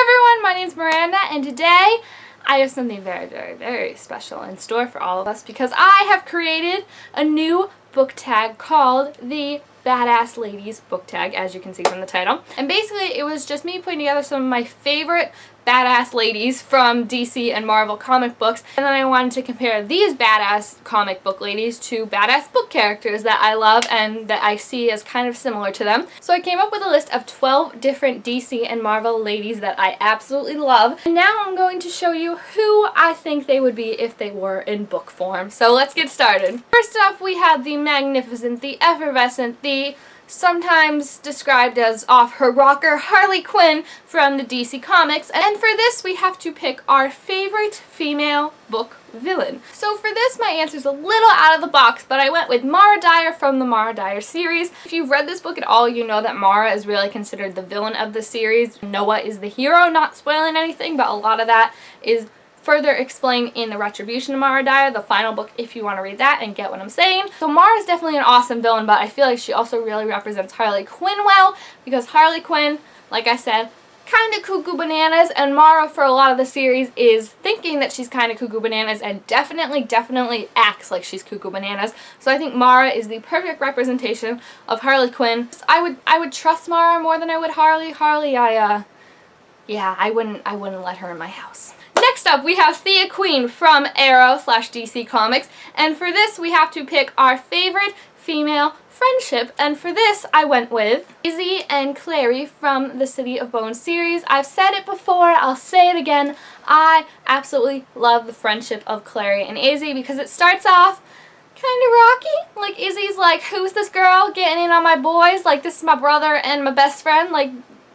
everyone, my name's Miranda, and today I have something very, very, very special in store for all of us because I have created a new book tag called the Badass Ladies book tag, as you can see from the title. And basically it was just me putting together some of my favorite badass ladies from DC and Marvel comic books, and then I wanted to compare these badass comic book ladies to badass book characters that I love and that I see as kind of similar to them. So I came up with a list of 12 different DC and Marvel ladies that I absolutely love, and now I'm going to show you who I think they would be if they were in book form. So let's get started. First off, we have the magnificent, the effervescent, the sometimes described as off her rocker Harley Quinn from the DC Comics, and for this we have to pick our favorite female book villain. So for this my answer's a little out of the box, but I went with Mara Dyer from the Mara Dyer series. If you've read this book at all, you know that Mara is really considered the villain of the series. Noah is the hero, not spoiling anything, but a lot of that is further explained in the Retribution of Mara Dyer, the final book, if you want to read that and get what I'm saying. So Mara is definitely an awesome villain, but I feel like she also really represents Harley Quinn well, because Harley Quinn, like I said, kind of cuckoo bananas, and Mara for a lot of the series is thinking that she's kind of cuckoo bananas and definitely acts like she's cuckoo bananas. So I think Mara is the perfect representation of Harley Quinn. I would trust Mara more than I would Harley. I wouldn't let her in my house. Next up, we have Thea Queen from Arrow/DC Comics, and for this we have to pick our favorite female friendship, and for this I went with Izzy and Clary from the City of Bones series. I've said it before, I'll say it again, I absolutely love the friendship of Clary and Izzy because it starts off kind of rocky. Like, Izzy's like, who's this girl getting in on my boys? Like, this is my brother and my best friend, like,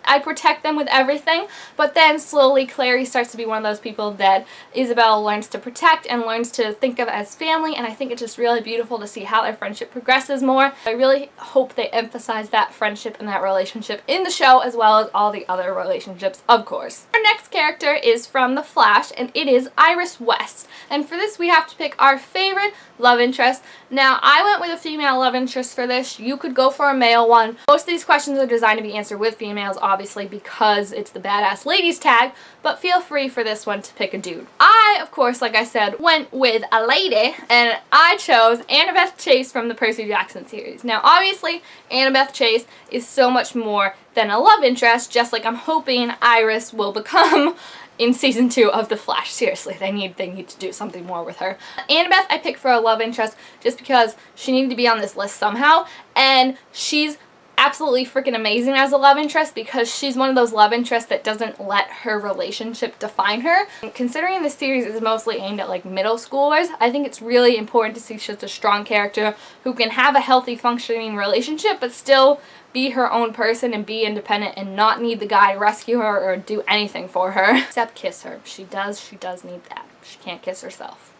I protect them with everything. But then slowly Clary starts to be one of those people that Isabel learns to protect and learns to think of as family, and I think it's just really beautiful to see how their friendship progresses more. I really hope they emphasize that friendship and that relationship in the show, as well as all the other relationships, of course. Our next character is from The Flash, and it is Iris West. And for this we have to pick our favorite love interest. Now, I went with a female love interest for this. You could go for a male one. Most of these questions are designed to be answered with females, obviously, because it's the Badass Ladies tag, but feel free for this one to pick a dude. I, of course, like I said, went with a lady, and I chose Annabeth Chase from the Percy Jackson series. Now, obviously, Annabeth Chase is so much more than a love interest, just like I'm hoping Iris will become in season 2 of The Flash. Seriously, they need to do something more with her. Annabeth I picked for a love interest just because she needed to be on this list somehow, and she's absolutely freaking amazing as a love interest because she's one of those love interests that doesn't let her relationship define her. And considering the series is mostly aimed at like middle schoolers, I think it's really important to see she's a strong character who can have a healthy functioning relationship but still be her own person and be independent and not need the guy to rescue her or do anything for her. Except kiss her. She does need that. She can't kiss herself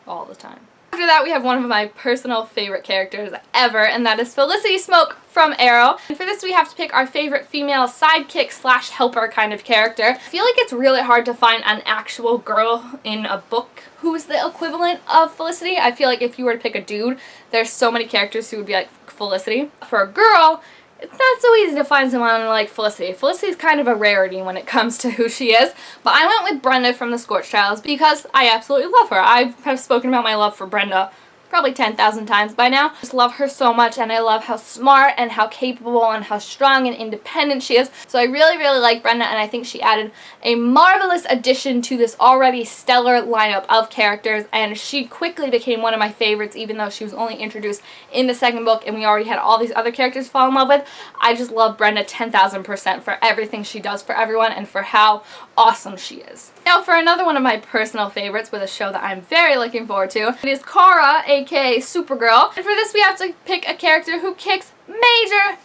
all the time. After that, we have one of my personal favorite characters ever, and that is Felicity Smoak from Arrow. And for this we have to pick our favorite female sidekick/helper kind of character. I feel like it's really hard to find an actual girl in a book who's the equivalent of Felicity. I feel like if you were to pick a dude, there's so many characters who would be like Felicity. For a girl, it's not so easy to find someone like Felicity. Felicity's kind of a rarity when it comes to who she is, but I went with Brenda from the Scorch Trials because I absolutely love her. I have spoken about my love for Brenda probably 10,000 times by now. I just love her so much, and I love how smart and how capable and how strong and independent she is. So I really like Brenda, and I think she added a marvelous addition to this already stellar lineup of characters, and she quickly became one of my favorites even though she was only introduced in the second book and we already had all these other characters to fall in love with. I just love Brenda 10,000% for everything she does for everyone and for how awesome she is. Now for another one of my personal favorites with a show that I'm very looking forward to, it is Kara, aka Supergirl. And for this we have to pick a character who kicks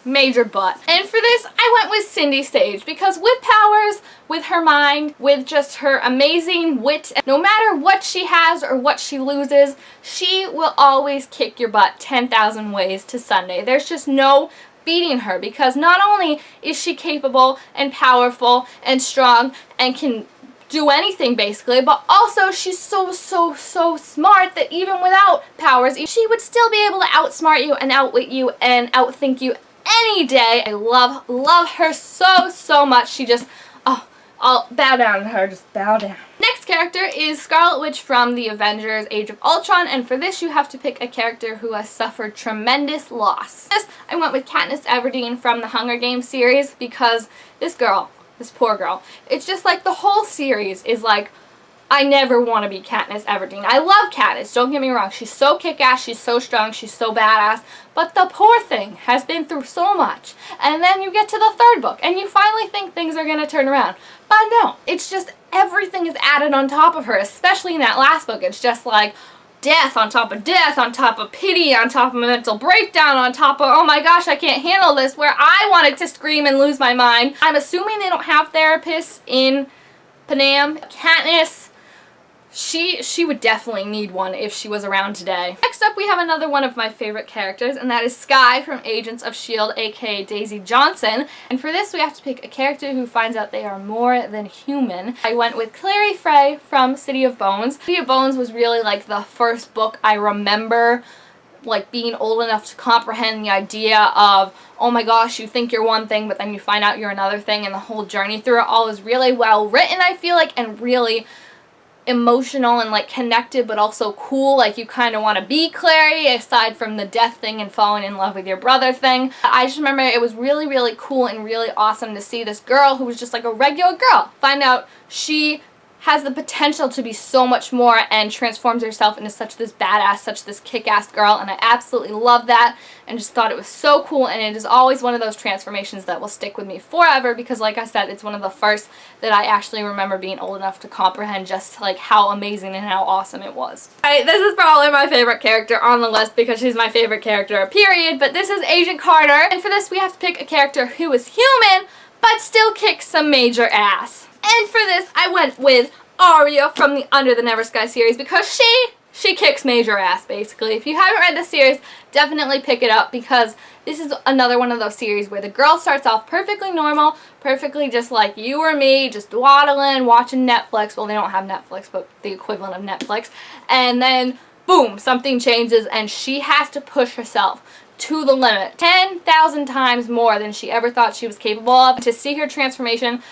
major butt. And for this I went with Cindy Sage because with powers, with her mind, with just her amazing wit, no matter what she has or what she loses, she will always kick your butt 10,000 ways to Sunday. There's just no beating her because not only is she capable and powerful and strong and can do anything basically, but also she's so smart that even without powers, she would still be able to outsmart you and outwit you and outthink you any day. I love her so much. She just, oh, I'll bow down to her, just bow down. Next character is Scarlet Witch from the Avengers Age of Ultron, and for this you have to pick a character who has suffered tremendous loss. This, I went with Katniss Everdeen from the Hunger Games series because this girl, this poor girl, it's just like the whole series is like, I never want to be Katniss Everdeen. I love Katniss, don't get me wrong. She's so kick-ass, she's so strong, she's so badass. But the poor thing has been through so much. And then you get to the third book, and you finally think things are going to turn around. But no, it's just everything is added on top of her, especially in that last book. It's just like death on top of pity, on top of a mental breakdown, on top of, oh my gosh, I can't handle this, where I wanted to scream and lose my mind. I'm assuming they don't have therapists in Panam. Katniss, she would definitely need one if she was around today. Next up, we have another one of my favorite characters, and that is Skye from Agents of S.H.I.E.L.D., aka Daisy Johnson. And for this, we have to pick a character who finds out they are more than human. I went with Clary Frey from City of Bones. City of Bones was really like the first book I remember like being old enough to comprehend the idea of, oh my gosh, you think you're one thing, but then you find out you're another thing, and the whole journey through it all is really well written, I feel like, and really emotional and like connected, but also cool. Like you kind of want to be Clary, aside from the death thing and falling in love with your brother thing. I just remember it was really, really cool and really awesome to see this girl who was just like a regular girl find out she has the potential to be so much more and transforms herself into such this badass, such this kick-ass girl, and I absolutely love that and just thought it was so cool, and it is always one of those transformations that will stick with me forever because, like I said, it's one of the first that I actually remember being old enough to comprehend just like how amazing and how awesome it was. Alright, this is probably my favorite character on the list because she's my favorite character, period, but this is Agent Carter, and for this we have to pick a character who is human but still kicks some major ass. And for this, I went with Arya from the Under the Never Sky series because she kicks major ass, basically. If you haven't read this series, definitely pick it up because this is another one of those series where the girl starts off perfectly normal, perfectly just like you or me, just dawdling, watching Netflix. Well, they don't have Netflix, but the equivalent of Netflix. And then, boom, something changes and she has to push herself to the limit 10,000 times more than she ever thought she was capable of. To see her transformation,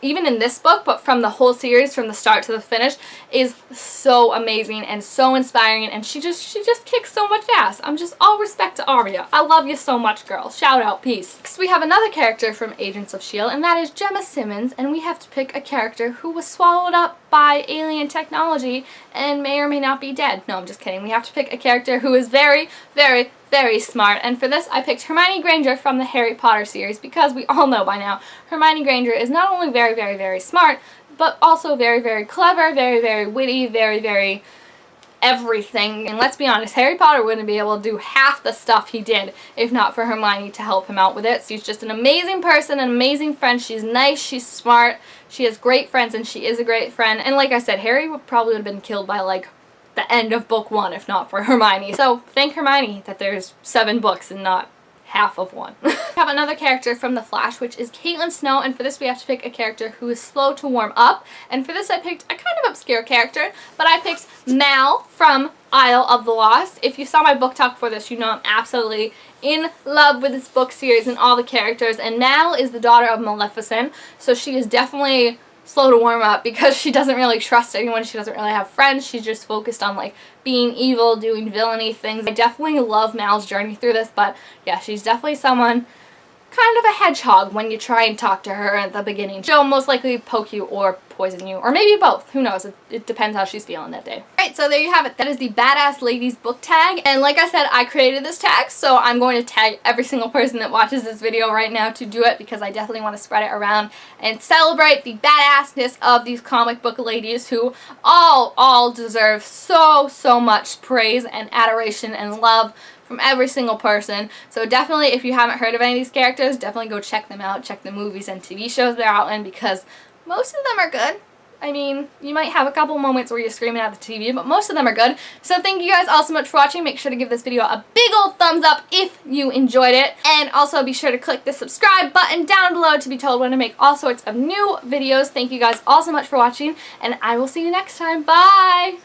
even in this book, but from the whole series, from the start to the finish, is so amazing and so inspiring, and she just kicks so much ass. I'm just all respect to Arya. I love you so much, girl. Shout out, peace. Next, we have another character from Agents of S.H.I.E.L.D., and that is Jemma Simmons, and we have to pick a character who was swallowed up by alien technology and may or may not be dead. No, I'm just kidding. We have to pick a character who is very, very, very smart, and for this I picked Hermione Granger from the Harry Potter series because we all know by now Hermione Granger is not only very, very, very smart, but also very, very clever, very, very witty, very, very everything. And let's be honest, Harry Potter wouldn't be able to do half the stuff he did if not for Hermione to help him out with it. So she's just an amazing person, an amazing friend. She's nice, she's smart, she has great friends, and she is a great friend. And like I said, Harry probably would have been killed by like the end of book 1 if not for Hermione. So thank Hermione that there's 7 books and not half of one. We have another character from The Flash, which is Caitlin Snow, and for this we have to pick a character who is slow to warm up, and for this I picked a kind of obscure character, but I picked Mal from Isle of the Lost. If you saw my book talk for this, you know I'm absolutely in love with this book series and all the characters, and Mal is the daughter of Maleficent, so she is definitely slow to warm up because she doesn't really trust anyone, she doesn't really have friends, she's just focused on like being evil, doing villainy things. I definitely love Mal's journey through this, but yeah, she's definitely someone kind of a hedgehog when you try and talk to her at the beginning. She'll most likely poke you or poison you, or maybe both. Who knows? It depends how she's feeling that day. Alright, so there you have it. That is the Badass Ladies book tag. And like I said, I created this tag, so I'm going to tag every single person that watches this video right now to do it because I definitely want to spread it around and celebrate the badassness of these comic book ladies who all deserve so much praise and adoration and love from every single person. So definitely, if you haven't heard of any of these characters, definitely go check them out. Check the movies and TV shows they're out in because most of them are good. I mean, you might have a couple moments where you're screaming at the TV, but most of them are good. So thank you guys all so much for watching. Make sure to give this video a big old thumbs up if you enjoyed it. And also be sure to click the subscribe button down below to be told when I make all sorts of new videos. Thank you guys all so much for watching, and I will see you next time. Bye!